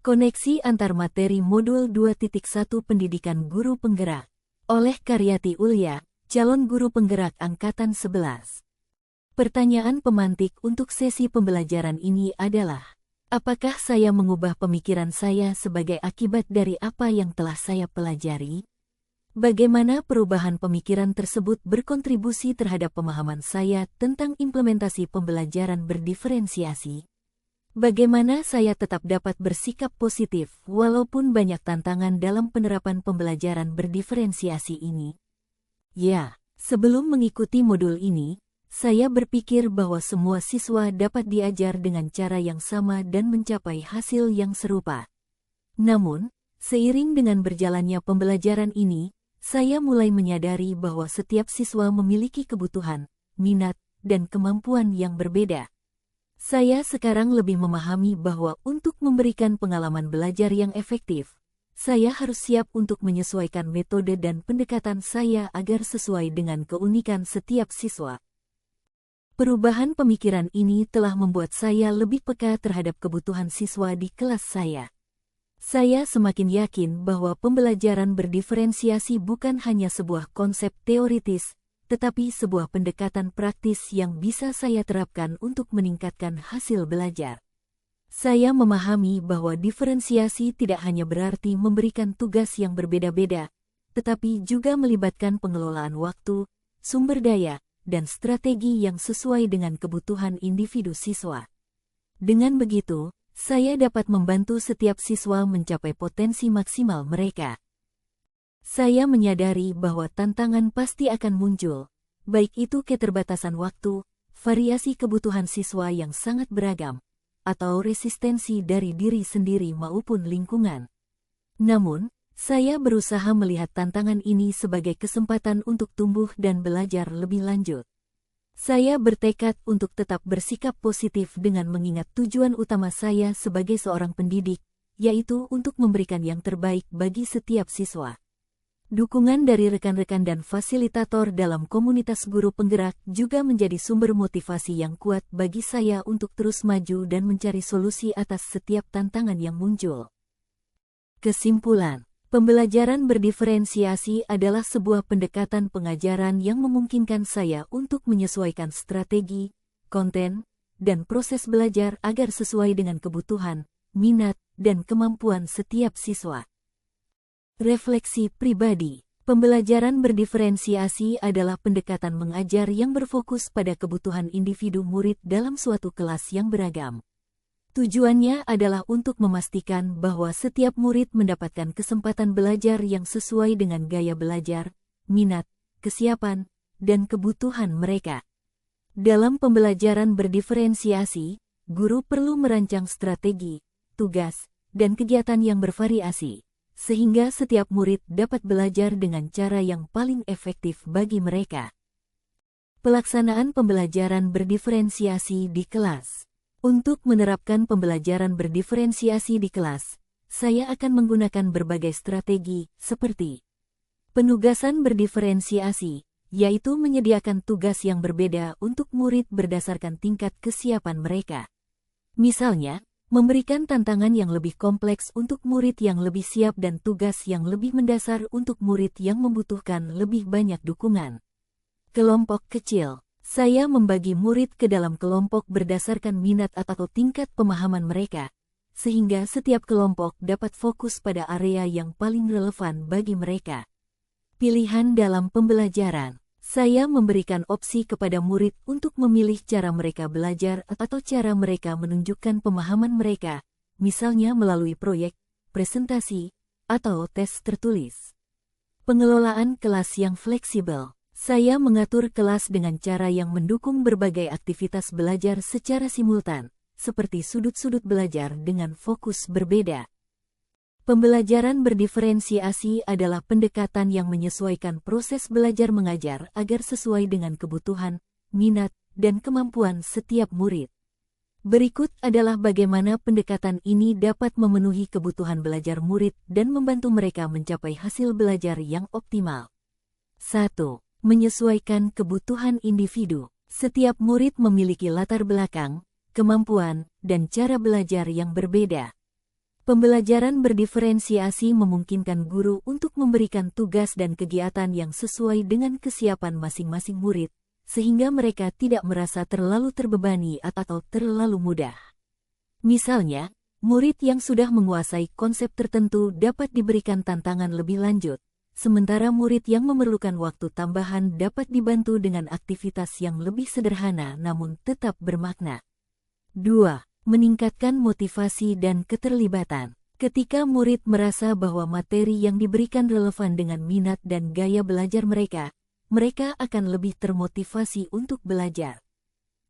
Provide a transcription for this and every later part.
Koneksi antar materi modul 2.1 Pendidikan Guru Penggerak oleh Karyati Ulya, calon guru penggerak angkatan 11. Pertanyaan pemantik untuk sesi pembelajaran ini adalah, apakah saya mengubah pemikiran saya sebagai akibat dari apa yang telah saya pelajari? Bagaimana perubahan pemikiran tersebut berkontribusi terhadap pemahaman saya tentang implementasi pembelajaran berdiferensiasi? Bagaimana saya tetap dapat bersikap positif walaupun banyak tantangan dalam penerapan pembelajaran berdiferensiasi ini? Ya, sebelum mengikuti modul ini, saya berpikir bahwa semua siswa dapat diajar dengan cara yang sama dan mencapai hasil yang serupa. Namun, seiring dengan berjalannya pembelajaran ini, saya mulai menyadari bahwa setiap siswa memiliki kebutuhan, minat, dan kemampuan yang berbeda. Saya sekarang lebih memahami bahwa untuk memberikan pengalaman belajar yang efektif, saya harus siap untuk menyesuaikan metode dan pendekatan saya agar sesuai dengan keunikan setiap siswa. Perubahan pemikiran ini telah membuat saya lebih peka terhadap kebutuhan siswa di kelas saya. Saya semakin yakin bahwa pembelajaran berdiferensiasi bukan hanya sebuah konsep teoritis, tetapi sebuah pendekatan praktis yang bisa saya terapkan untuk meningkatkan hasil belajar. Saya memahami bahwa diferensiasi tidak hanya berarti memberikan tugas yang berbeda-beda, tetapi juga melibatkan pengelolaan waktu, sumber daya, dan strategi yang sesuai dengan kebutuhan individu siswa. Dengan begitu, saya dapat membantu setiap siswa mencapai potensi maksimal mereka. Saya menyadari bahwa tantangan pasti akan muncul, baik itu keterbatasan waktu, variasi kebutuhan siswa yang sangat beragam, atau resistensi dari diri sendiri maupun lingkungan. Namun, saya berusaha melihat tantangan ini sebagai kesempatan untuk tumbuh dan belajar lebih lanjut. Saya bertekad untuk tetap bersikap positif dengan mengingat tujuan utama saya sebagai seorang pendidik, yaitu untuk memberikan yang terbaik bagi setiap siswa. Dukungan dari rekan-rekan dan fasilitator dalam komunitas guru penggerak juga menjadi sumber motivasi yang kuat bagi saya untuk terus maju dan mencari solusi atas setiap tantangan yang muncul. Kesimpulan, pembelajaran berdiferensiasi adalah sebuah pendekatan pengajaran yang memungkinkan saya untuk menyesuaikan strategi, konten, dan proses belajar agar sesuai dengan kebutuhan, minat, dan kemampuan setiap siswa. Refleksi pribadi, pembelajaran berdiferensiasi adalah pendekatan mengajar yang berfokus pada kebutuhan individu murid dalam suatu kelas yang beragam. Tujuannya adalah untuk memastikan bahwa setiap murid mendapatkan kesempatan belajar yang sesuai dengan gaya belajar, minat, kesiapan, dan kebutuhan mereka. Dalam pembelajaran berdiferensiasi, guru perlu merancang strategi, tugas, dan kegiatan yang bervariasi, sehingga setiap murid dapat belajar dengan cara yang paling efektif bagi mereka. Pelaksanaan pembelajaran berdiferensiasi di kelas. Untuk menerapkan pembelajaran berdiferensiasi di kelas, saya akan menggunakan berbagai strategi, seperti penugasan berdiferensiasi, yaitu menyediakan tugas yang berbeda untuk murid berdasarkan tingkat kesiapan mereka. Misalnya, memberikan tantangan yang lebih kompleks untuk murid yang lebih siap dan tugas yang lebih mendasar untuk murid yang membutuhkan lebih banyak dukungan. Kelompok kecil. Saya membagi murid ke dalam kelompok berdasarkan minat atau tingkat pemahaman mereka, sehingga setiap kelompok dapat fokus pada area yang paling relevan bagi mereka. Pilihan dalam pembelajaran. Saya memberikan opsi kepada murid untuk memilih cara mereka belajar atau cara mereka menunjukkan pemahaman mereka, misalnya melalui proyek, presentasi, atau tes tertulis. Pengelolaan kelas yang fleksibel. Saya mengatur kelas dengan cara yang mendukung berbagai aktivitas belajar secara simultan, seperti sudut-sudut belajar dengan fokus berbeda. Pembelajaran berdiferensiasi adalah pendekatan yang menyesuaikan proses belajar mengajar agar sesuai dengan kebutuhan, minat, dan kemampuan setiap murid. Berikut adalah bagaimana pendekatan ini dapat memenuhi kebutuhan belajar murid dan membantu mereka mencapai hasil belajar yang optimal. 1. Menyesuaikan kebutuhan individu. Setiap murid memiliki latar belakang, kemampuan, dan cara belajar yang berbeda. Pembelajaran berdiferensiasi memungkinkan guru untuk memberikan tugas dan kegiatan yang sesuai dengan kesiapan masing-masing murid, sehingga mereka tidak merasa terlalu terbebani atau terlalu mudah. Misalnya, murid yang sudah menguasai konsep tertentu dapat diberikan tantangan lebih lanjut, sementara murid yang memerlukan waktu tambahan dapat dibantu dengan aktivitas yang lebih sederhana namun tetap bermakna. 2. Meningkatkan motivasi dan keterlibatan. Ketika murid merasa bahwa materi yang diberikan relevan dengan minat dan gaya belajar mereka, mereka akan lebih termotivasi untuk belajar.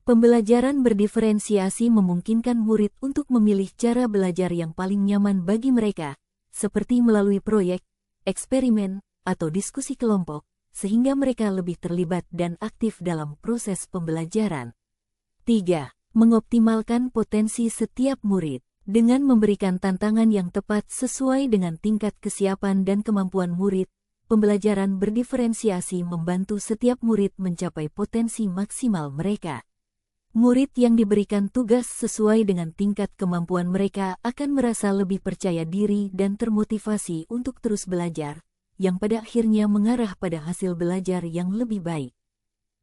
Pembelajaran berdiferensiasi memungkinkan murid untuk memilih cara belajar yang paling nyaman bagi mereka, seperti melalui proyek, eksperimen, atau diskusi kelompok, sehingga mereka lebih terlibat dan aktif dalam proses pembelajaran. 3. Mengoptimalkan potensi setiap murid. Dengan memberikan tantangan yang tepat sesuai dengan tingkat kesiapan dan kemampuan murid, pembelajaran berdiferensiasi membantu setiap murid mencapai potensi maksimal mereka. Murid yang diberikan tugas sesuai dengan tingkat kemampuan mereka akan merasa lebih percaya diri dan termotivasi untuk terus belajar, yang pada akhirnya mengarah pada hasil belajar yang lebih baik.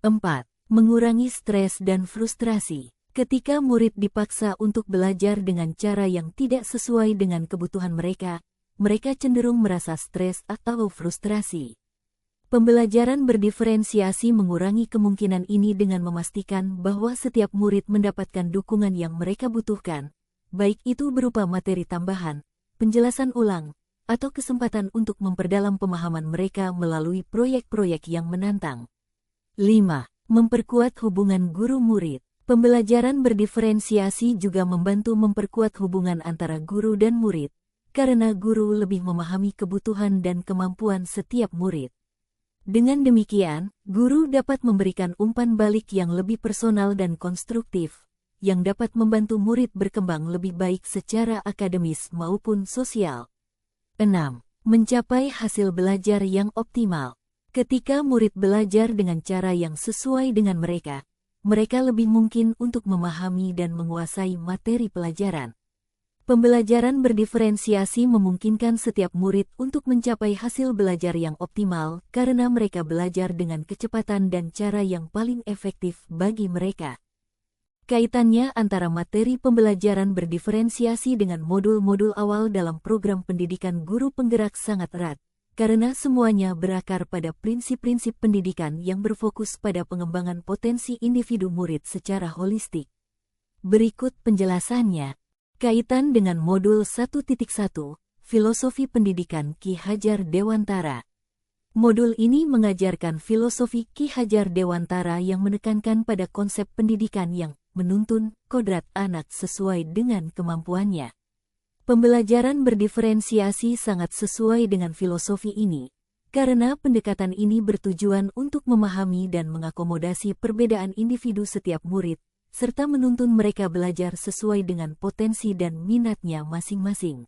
4. Mengurangi stres dan frustrasi. Ketika murid dipaksa untuk belajar dengan cara yang tidak sesuai dengan kebutuhan mereka, mereka cenderung merasa stres atau frustrasi. Pembelajaran berdiferensiasi mengurangi kemungkinan ini dengan memastikan bahwa setiap murid mendapatkan dukungan yang mereka butuhkan, baik itu berupa materi tambahan, penjelasan ulang, atau kesempatan untuk memperdalam pemahaman mereka melalui proyek-proyek yang menantang. 5. Memperkuat hubungan guru-murid. Pembelajaran berdiferensiasi juga membantu memperkuat hubungan antara guru dan murid, karena guru lebih memahami kebutuhan dan kemampuan setiap murid. Dengan demikian, guru dapat memberikan umpan balik yang lebih personal dan konstruktif, yang dapat membantu murid berkembang lebih baik secara akademis maupun sosial. 6. Mencapai hasil belajar yang optimal. Ketika murid belajar dengan cara yang sesuai dengan mereka lebih mungkin untuk memahami dan menguasai materi pelajaran. Pembelajaran berdiferensiasi memungkinkan setiap murid untuk mencapai hasil belajar yang optimal karena mereka belajar dengan kecepatan dan cara yang paling efektif bagi mereka. Kaitannya antara materi pembelajaran berdiferensiasi dengan modul-modul awal dalam program pendidikan guru penggerak sangat erat, karena semuanya berakar pada prinsip-prinsip pendidikan yang berfokus pada pengembangan potensi individu murid secara holistik. Berikut penjelasannya. Kaitan dengan Modul 1.1, Filosofi Pendidikan Ki Hajar Dewantara. Modul ini mengajarkan filosofi Ki Hajar Dewantara yang menekankan pada konsep pendidikan yang menuntun kodrat anak sesuai dengan kemampuannya. Pembelajaran berdiferensiasi sangat sesuai dengan filosofi ini, karena pendekatan ini bertujuan untuk memahami dan mengakomodasi perbedaan individu setiap murid, serta menuntun mereka belajar sesuai dengan potensi dan minatnya masing-masing.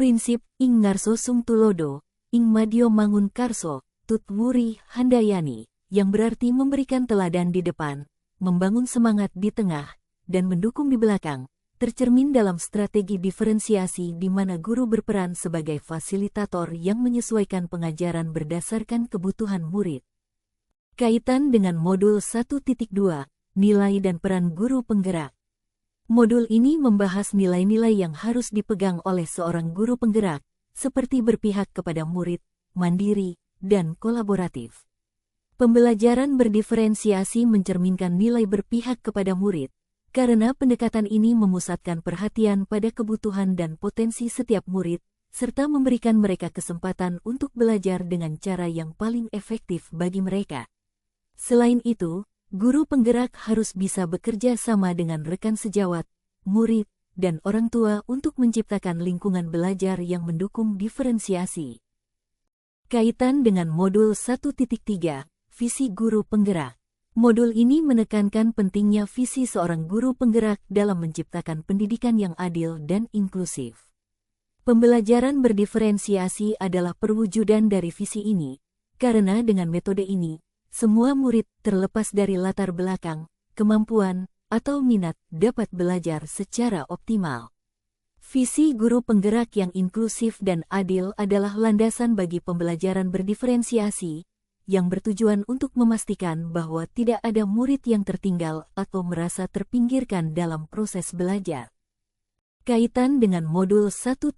Prinsip ing ngarso sung tulodo, ing madyo mangun karso, tut wuri handayani, yang berarti memberikan teladan di depan, membangun semangat di tengah, dan mendukung di belakang, tercermin dalam strategi diferensiasi di mana guru berperan sebagai fasilitator yang menyesuaikan pengajaran berdasarkan kebutuhan murid. Kaitan dengan Modul 1.2, Nilai dan Peran Guru Penggerak. Modul ini membahas nilai-nilai yang harus dipegang oleh seorang guru penggerak, seperti berpihak kepada murid, mandiri, dan kolaboratif. Pembelajaran berdiferensiasi mencerminkan nilai berpihak kepada murid, karena pendekatan ini memusatkan perhatian pada kebutuhan dan potensi setiap murid, serta memberikan mereka kesempatan untuk belajar dengan cara yang paling efektif bagi mereka. Selain itu, guru penggerak harus bisa bekerja sama dengan rekan sejawat, murid, dan orang tua untuk menciptakan lingkungan belajar yang mendukung diferensiasi. Kaitan dengan Modul 1.3, Visi Guru Penggerak. Modul ini menekankan pentingnya visi seorang guru penggerak dalam menciptakan pendidikan yang adil dan inklusif. Pembelajaran berdiferensiasi adalah perwujudan dari visi ini, karena dengan metode ini, semua murid terlepas dari latar belakang, kemampuan, atau minat dapat belajar secara optimal. Visi guru penggerak yang inklusif dan adil adalah landasan bagi pembelajaran berdiferensiasi, yang bertujuan untuk memastikan bahwa tidak ada murid yang tertinggal atau merasa terpinggirkan dalam proses belajar. Kaitan dengan Modul 1.4,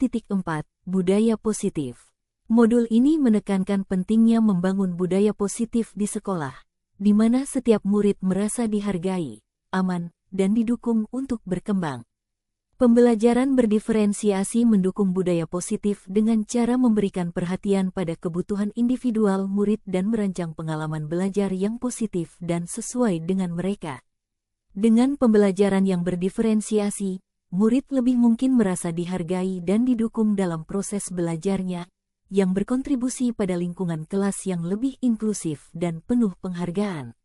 Budaya Positif. Modul ini menekankan pentingnya membangun budaya positif di sekolah, di mana setiap murid merasa dihargai, aman, dan didukung untuk berkembang. Pembelajaran berdiferensiasi mendukung budaya positif dengan cara memberikan perhatian pada kebutuhan individual murid dan merancang pengalaman belajar yang positif dan sesuai dengan mereka. Dengan pembelajaran yang berdiferensiasi, murid lebih mungkin merasa dihargai dan didukung dalam proses belajarnya, yang berkontribusi pada lingkungan kelas yang lebih inklusif dan penuh penghargaan.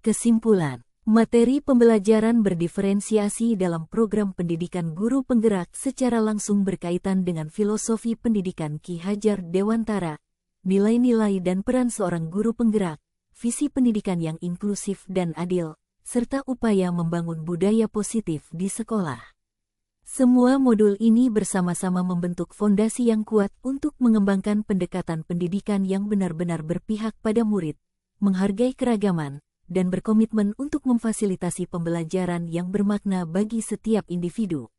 Kesimpulan. Materi pembelajaran berdiferensiasi dalam program pendidikan guru penggerak secara langsung berkaitan dengan filosofi pendidikan Ki Hajar Dewantara, nilai-nilai dan peran seorang guru penggerak, visi pendidikan yang inklusif dan adil, serta upaya membangun budaya positif di sekolah. Semua modul ini bersama-sama membentuk fondasi yang kuat untuk mengembangkan pendekatan pendidikan yang benar-benar berpihak pada murid, menghargai keragaman, dan berkomitmen untuk memfasilitasi pembelajaran yang bermakna bagi setiap individu.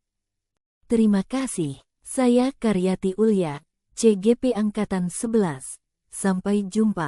Terima kasih. Saya Karyati Ulya, CGP Angkatan 11. Sampai jumpa.